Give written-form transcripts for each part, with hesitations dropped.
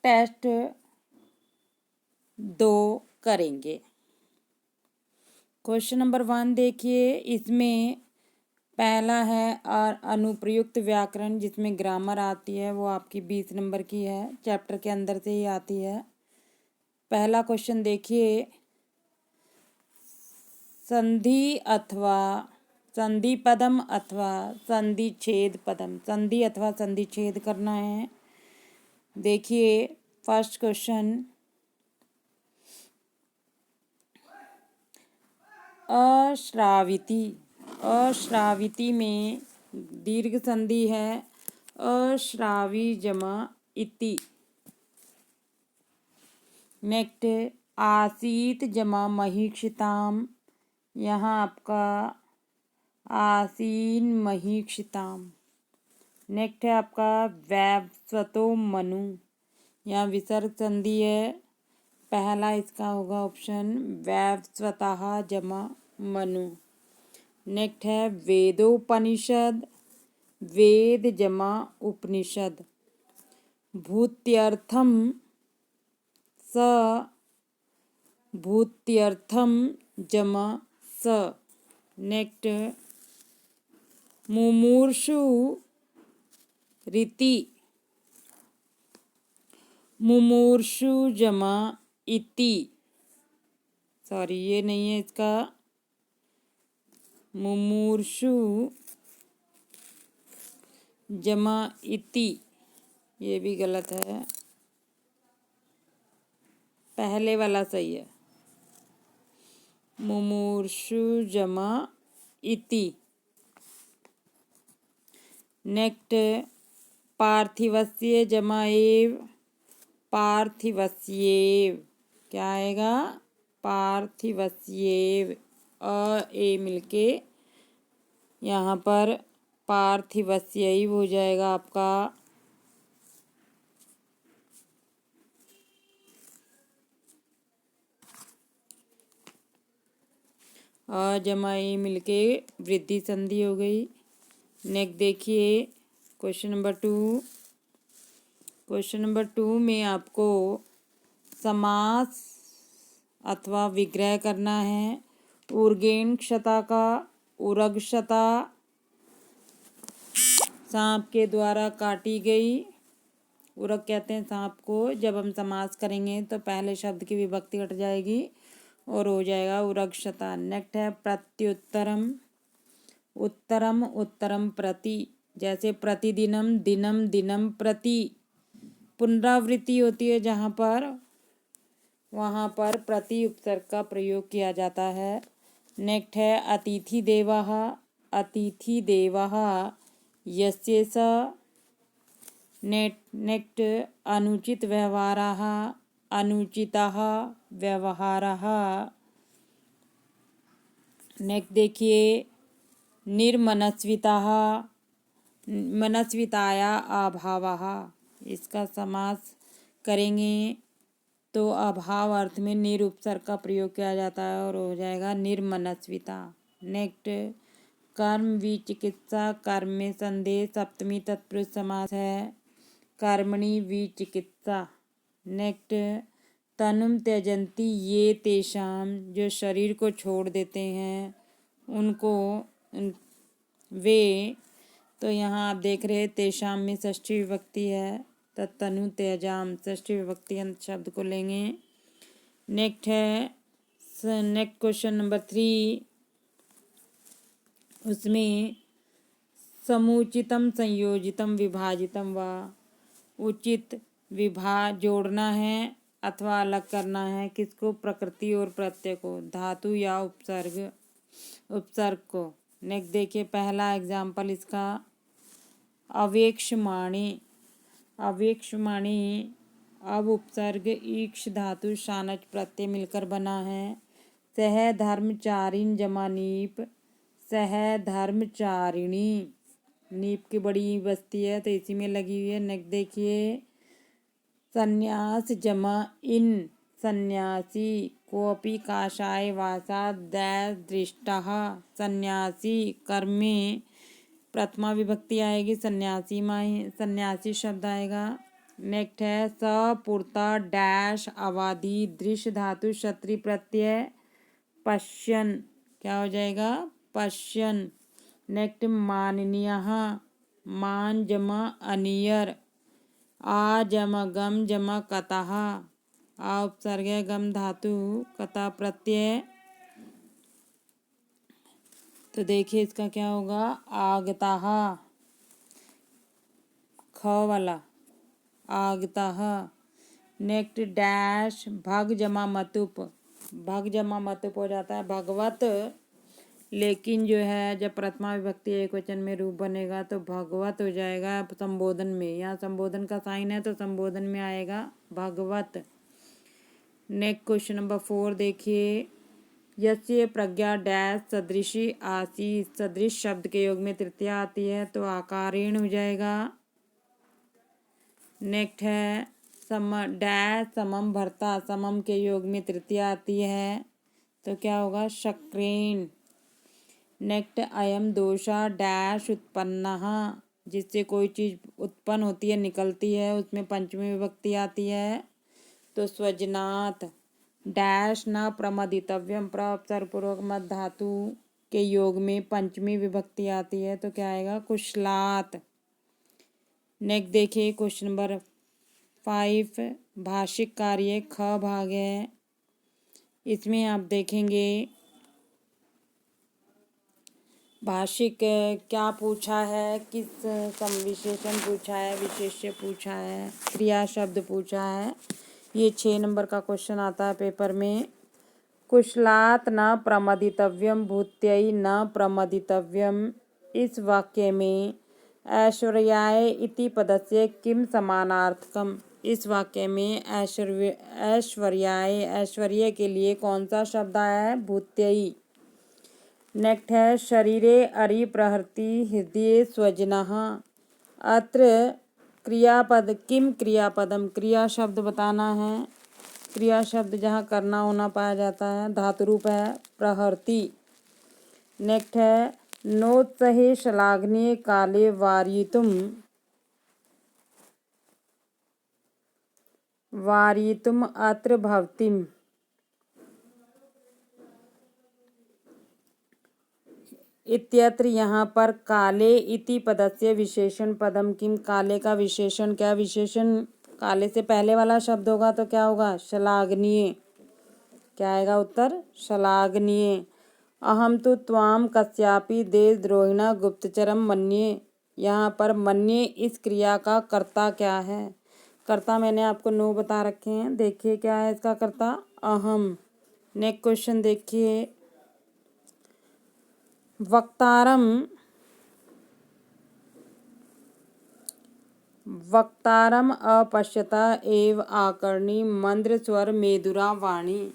Test 2 करेंगे। Question number 1 देखिए, इसमें पहला है और अनुप्रयुक्त व्याकरण, जिसमें ग्रामर आती है, वो आपकी 20 नंबर की है, चैप्टर के अंदर से ही आती है। पहला क्वेश्चन देखिए, संधि अथवा संधि पदम अथवा संधि छेद पदम, संधि अथवा संधि छेद करना है। देखिए फर्स्ट क्वेश्चन, अश्राविती, अश्राविती में दीर्घ संधि है अश्रावी जमा इति। नेक्स्ट, आसीत जमा महीक्षिताम, यहाँ आपका आसीन महीक्षिताम। नेक्स्ट है आपका वैवस्वतो मनु, यहाँ विसर्ग संधि है, पहला इसका होगा ऑप्शन वैवस्वतः जमा मनु। नेक्स्ट है वेदोपनिषद, वेद जमा उपनिषद। भूत्यर्थम स, भूत्यर्थम जमा स। नेक्स्ट, मुमूर्षु रीति, मुमूर्षु जमा इति। सॉरी, ये नहीं है इसका, मुमूर्षु जमा इति, ये भी गलत है, पहले वाला सही है, मुमूर्षु जमा इति। नेक्स्ट, पार्थिवस्य जमा एव, पार्थिवस्येव, क्या आएगा, पार्थिवस्येव, ए मिलके यहाँ पर पार्थिवस्यैव हो जाएगा आपका। जमा ए मिलके वृद्धि संधि हो गई। नेक्स्ट देखिए क्वेश्चन नंबर 2, क्वेश्चन नंबर 2 में आपको समास अथवा विग्रह करना है। उर्गेण क्षता का उरगक्षता, सांप के द्वारा काटी गई, उरग कहते हैं सांप को। जब हम समास करेंगे तो पहले शब्द की विभक्ति हट जाएगी और हो जाएगा उरगक्षता। नेक्स्ट है प्रत्युत्तरम, उत्तरम उत्तरम प्रति, जैसे प्रतिदिनम दिनम दिनम प्रति, पुनरावृत्ति होती है जहाँ पर, वहाँ पर प्रति उपसर्ग का प्रयोग किया जाता है। नेक्स्ट है अतिथि देवः, अतिथि देवः यस्य स। नेक्स्ट अनुचित व्यवहारः, अनुचितः व्यवहारः। नेक्स्ट देखिए निर्मनस्वितः, मनस्विताया अभावः, इसका समास करेंगे तो अभाव अर्थ में निर उपसर्ग का प्रयोग किया जाता है और हो जाएगा निर्मनस्विता। नेक्स्ट कर्म विचिकित्सा, कर्म में संदेह, सप्तमी तत्पुरुष समास है, कर्मणि विचिकित्सा। नेक्स्ट तनुम त्यजंती ये तेषाम, जो शरीर को छोड़ देते हैं उनको, वे, तो यहाँ आप देख रहे हैं तेषाम में षष्ठी विभक्ति है, तनु त्यजाम षष्ठी विभक्ति अंत शब्द को लेंगे। नेक्स्ट है नेक्स्ट क्वेश्चन नंबर 3, उसमें समुचितम संयोजितम विभाजितम व, उचित जोड़ना है अथवा अलग करना है, किसको, प्रकृति और प्रत्यय को, धातु या उपसर्ग को। नेक्स्ट देखिए पहला एग्जाम्पल इसका, अवेक्षमाणी, अवेक्षमाणी अब उपसर्ग ईक्ष धातु शानच प्रत्यय मिलकर बना है। सह धर्मचारिण जमा नीप, सह धर्मचारिणी, नीप की बड़ी बस्ती है तो इसी में लगी हुई है। नेक्स्ट देखिए संन्यास जमा इन, सन्यासी, कोपी काषाय वासा दृष्टः, सन्यासी कर्म में प्रथमा विभक्ति आएगी, सन्यासी शब्द आएगा। नेक्स्ट है सपूर्ता डैश अवाधि दृश्य धातु क्षत्रि प्रत्यय पश्यन, क्या हो जाएगा पश्यन। नेक्स्ट माननीय, मान जमा अनियर, आ जमा गम जमा कतः, आ उपसर्ग गम धातु कतः प्रत्यय, तो देखिए इसका क्या होगा आगतः, ख वाला आगतः। नेक्स्ट डैश भग जमा मतुप, भग जमा मतुप हो जाता है भगवत, लेकिन जो है जब प्रथमा विभक्ति एक वचन में रूप बनेगा तो भगवत हो जाएगा संबोधन में, यहाँ संबोधन का साइन है तो संबोधन में आएगा भगवत। नेक्स्ट क्वेश्चन नंबर 4 देखिए, यस्य प्रज्ञा डैश सदृशी आसीत, सदृश शब्द के योग में तृतीया आती है तो आकारेण हो जाएगा। नेक्स्ट है सम डैश समम भरता, समम के योग में तृतीया आती है तो क्या होगा शक्रेण। नेक्स्ट अयम दोषा डैश उत्पन्नः, जिससे कोई चीज़ उत्पन्न होती है निकलती है उसमें पंचमी विभक्ति आती है तो स्वजनात्। डैश न प्रमदितव्यम, प्रपसर्गपूर्वक मद धातु के योग में पंचमी विभक्ति आती है तो क्या आएगा कुशलात्। नेक्स्ट देखिए क्वेश्चन नंबर 5, भाषिक कार्य ख भाग है, इसमें आप देखेंगे भाषिक क्या पूछा है, किस विशेषण पूछा है, विशेष्य पूछा है, क्रिया शब्द पूछा है। ये 6 नंबर का क्वेश्चन आता है पेपर में। कुशलात् न प्रमदितव्यम भूत्यै न प्रमदितव्यम, इस वाक्य में ऐश्वर्याय इति पदस्य किम समानार्थकम, इस वाक्य में ऐश्वर्याय ऐश्वर्य के लिए कौन सा शब्द आया है भूत्यै। नेक्स्ट है शरीरे अरि प्रहृति हृदय स्वजनः, अत्र क्रियापद किम क्रियापदम, क्रिया शब्द बताना है, क्रिया शब्द जहाँ करना होना पाया जाता है धातु रूप है प्रहृति। नेक्स्ट है नोत्सहे श्लाघनीय काले वारयितुम अत्र भवतिम, इत्यत्र यहाँ पर काले इति पदस्य विशेषण पदम किम, काले का विशेषण क्या, विशेषण काले से पहले वाला शब्द होगा तो क्या होगा श्लाघनीय, क्या आएगा उत्तर श्लाघनीय। अहम तो त्वाम कस्यापि देशद्रोहिणा गुप्तचरम मन्ये, यहाँ पर मन्ये इस क्रिया का कर्ता क्या है, कर्ता मैंने आपको 9 बता रखे हैं, देखिए क्या है इसका कर्ता अहम। नेक्स्ट क्वेश्चन देखिए, वक्तारम अपश्यता एव आकर्णी मंद्र स्वर मेदुरा वाणी,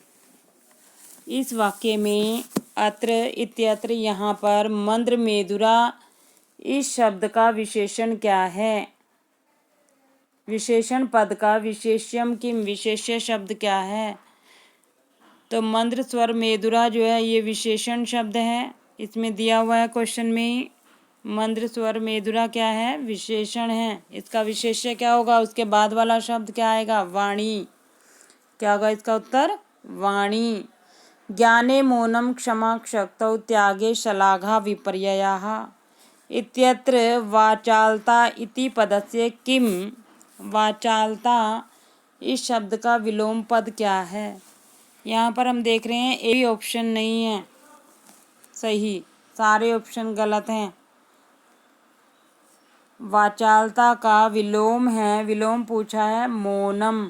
इस वाक्य में अत्र इत्यत्र यहाँ पर मंद्र मेदुरा इस शब्द का विशेषण क्या है, विशेषण पद का विशेष्यम किम, विशेष्य शब्द क्या है, तो मंद्र स्वर मेदुरा जो है ये विशेषण शब्द है, इसमें दिया हुआ है क्वेश्चन में मंद्र स्वर मेदुरा क्या है विशेषण है, इसका विशेष्य क्या होगा, उसके बाद वाला शब्द क्या आएगा वाणी, क्या होगा इसका उत्तर वाणी। ज्ञाने मौनम क्षमा क्षक्तौ त्यागे शलाघा विपर्ययः, इत्यत्र वाचालता इति पदस्य किम, वाचालता इस शब्द का विलोम पद क्या है, यहाँ पर हम देख रहे हैं एक भी ऑप्शन नहीं है सही, सारे ऑप्शन गलत हैं। वाचालता का विलोम है, विलोम पूछा है मौनम,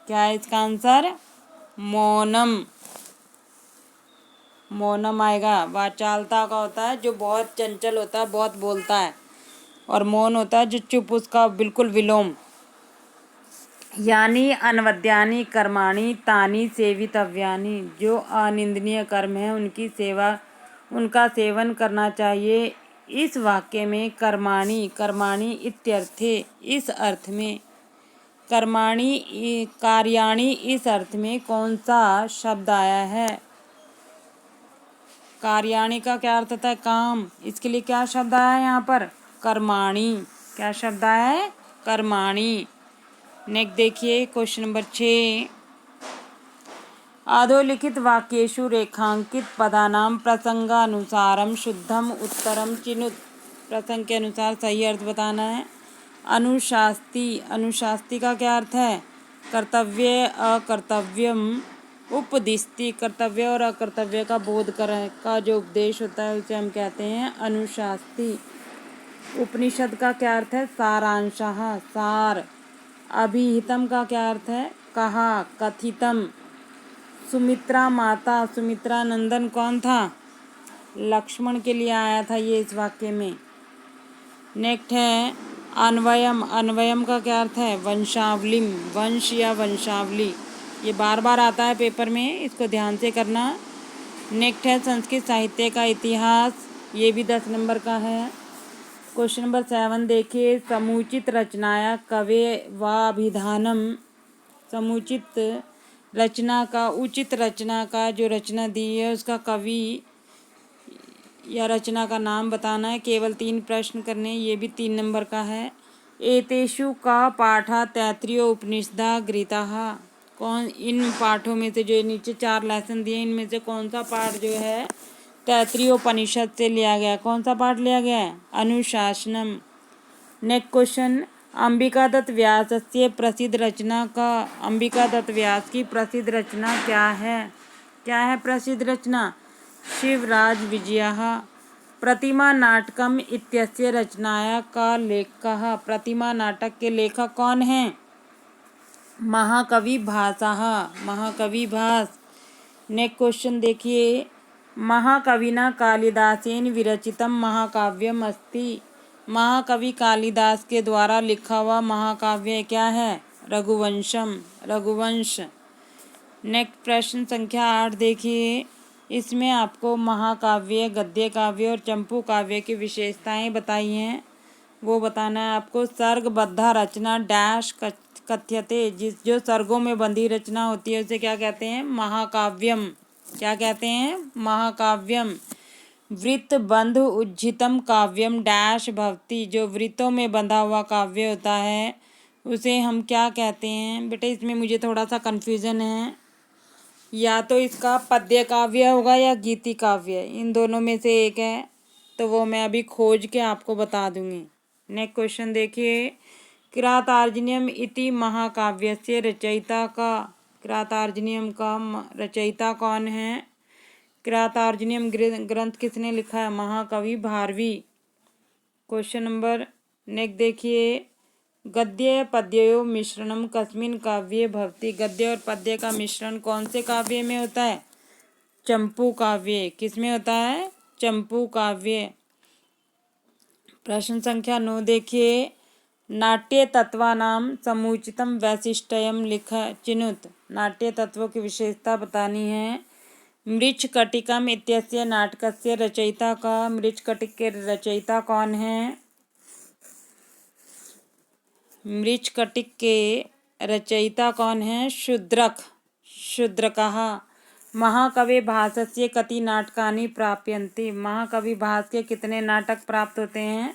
क्या है इसका आंसर मौनम, मौनम आएगा। वाचालता का होता है जो बहुत चंचल होता है, बहुत बोलता है, और मौन होता है जो चुप, उसका बिल्कुल विलोम। यानी अनवद्यानि कर्माणि तानि सेवितव्यानि, जो अनिंदनीय कर्म है उनकी सेवा, उनका सेवन करना चाहिए। इस वाक्य में कर्माणि, कर्माणि इत्यर्थे, इस अर्थ में, कर्माणि कार्याणि इस अर्थ में कौन सा शब्द आया है, कार्याणि का क्या अर्थ होता है काम, इसके लिए क्या शब्द आया है यहाँ पर कर्माणि, क्या शब्द आया है कर्माणि। नेक्स्ट देखिए क्वेश्चन नंबर 6। अधोलिखित वाक्येषु रेखांकित पदानां प्रसंगानुसारम शुद्धम उत्तरम चिनुत। प्रसंग के अनुसार सही अर्थ बताना है। अनुशास्ति, अनुशास्ति का क्या अर्थ है? कर्तव्य अकर्तव्यम। उपदिष्टि, कर्तव्य और अकर्तव्य का बोध कर का जो उपदेश होता है उसे हम कहते हैं अनुशास्ति। उपनिषद का क्या अर्थ है? सारांशः, सार। अभिहितम का क्या अर्थ है? कहा, कथितम। सुमित्रा माता, सुमित्रा नंदन कौन था? लक्ष्मण के लिए आया था ये इस वाक्य में। नेक्स्ट है अन्वयम, अन्वयम का क्या अर्थ है? वंशावलिम, वंश या वंशावली। ये बार बार आता है पेपर में, इसको ध्यान से करना। नेक्स्ट है संस्कृत साहित्य का इतिहास, ये भी 10 नंबर का है। क्वेश्चन नंबर 7 देखिए। समुचित रचनाया कवे वाभिधानम। समुचित रचना का, उचित रचना का जो रचना दी है उसका कवि या रचना का नाम बताना है। केवल 3 प्रश्न करने, ये भी 3 नंबर का है। एतेषु का पाठा तैत्तिरीय उपनिषदा गृहीतः। कौन इन पाठों में से, जो नीचे 4 लेसन दिए इनमें से कौन सा पाठ जो है तैत्तिरीय उपनिषद से लिया गया? कौन सा पाठ लिया गया है? अनुशासनम। Next question. अंबिका दत्त व्यास से प्रसिद्ध रचना का, अंबिका दत्त व्यास की प्रसिद्ध रचना क्या है? क्या है प्रसिद्ध रचना? शिवराज विजयः। प्रतिमा नाटकम इत्यस्य रचनाया का लेखकः। प्रतिमा नाटक के लेखक कौन हैं? महाकवि भासः, महाकवि भास। नेक्स्ट क्वेश्चन देखिए। महाकविना कालिदासेन विरचितम महाकाव्यम अस्ति। महाकवि कालिदास के द्वारा लिखा हुआ महाकाव्य क्या है? रघुवंशम, रघुवंश। नेक्स्ट प्रश्न संख्या 8 देखिए। इसमें आपको महाकाव्य, गद्य काव्य और चंपू काव्य की विशेषताएं बताई हैं, वो बताना है आपको। सर्गबद्ध रचना डैश कथ्यते। जो सर्गों में बंधी रचना होती है उसे क्या कहते हैं? महाकाव्यम। क्या कहते हैं? महाकाव्यम। वृत्तबंध उज्झितम काव्यम डैश भवति। जो वृत्तों में बंधा हुआ काव्य होता है उसे हम क्या कहते हैं? बेटा इसमें मुझे थोड़ा सा कन्फ्यूज़न है, या तो इसका पद्य काव्य होगा या गीति काव्य, इन दोनों में से एक है, तो वो मैं अभी खोज के आपको बता दूंगी। नेक्स्ट क्वेश्चन देखिए। किरातार्जुनीयम इति महाकाव्यस्य रचयिता का, किरातार्जुनीयम का रचयिता कौन है? किरातार्जुनीयम ग्रंथ किसने लिखा है? महाकवि भारवी। क्वेश्चन नंबर नेक्स्ट देखिए। गद्य पद्यो मिश्रणम कस्मिन काव्ये भवति। गद्य और पद्य का मिश्रण कौन से काव्य में होता है? चंपू काव्य। किसमें होता है? चंपू काव्य। प्रश्न संख्या 9 देखिए। नाट्य तत्वानाम समुचितम वैशिष्ट्यम लिखा चिनुत। नाट्य तत्वों की विशेषता बतानी है। मृच्छकटिकम इत्यस्य नाटकस्य रचयिता का, मृच्छकटिक के रचयिता कौन है? मृच्छकटिक के रचयिता कौन है? शूद्रक, शूद्रकः। महाकवि भासस्य कति नाटकानि प्राप्यन्ते। महाकवि भास के कितने नाटक प्राप्त होते हैं?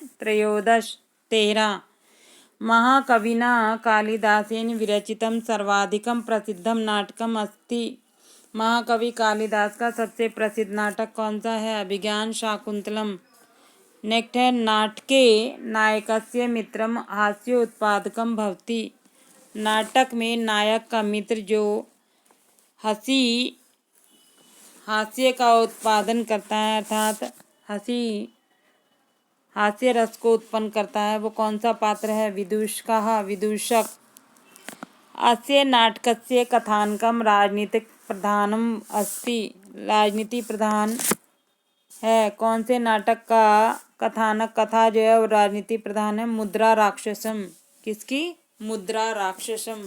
13। महाकविना कालिदासेन विरचितम सर्वाधिकम प्रसिद्धम नाटकम अस्ति। महाकवि कालिदास का सबसे प्रसिद्ध नाटक कौन सा है? अभिज्ञान शाकुंतलम। नेक्स्ट है नाटके नायकस्य मित्रम हास्योत्पादकम भवति। नाटक में नायक का मित्र जो हास्य का उत्पादन करता है, अर्थात हास्य रस को उत्पन्न करता है, वो कौन सा पात्र है? विदूषकः, विदूषक। अस्य नाटकस्य कथानकम राजनीतिक प्रधानम अस्ति। राजनीति प्रधान है। कौन से नाटक का कथानक, कथा जो है वो राजनीति प्रधान है? मुद्रा राक्षसम। किसकी? मुद्रा राक्षसम।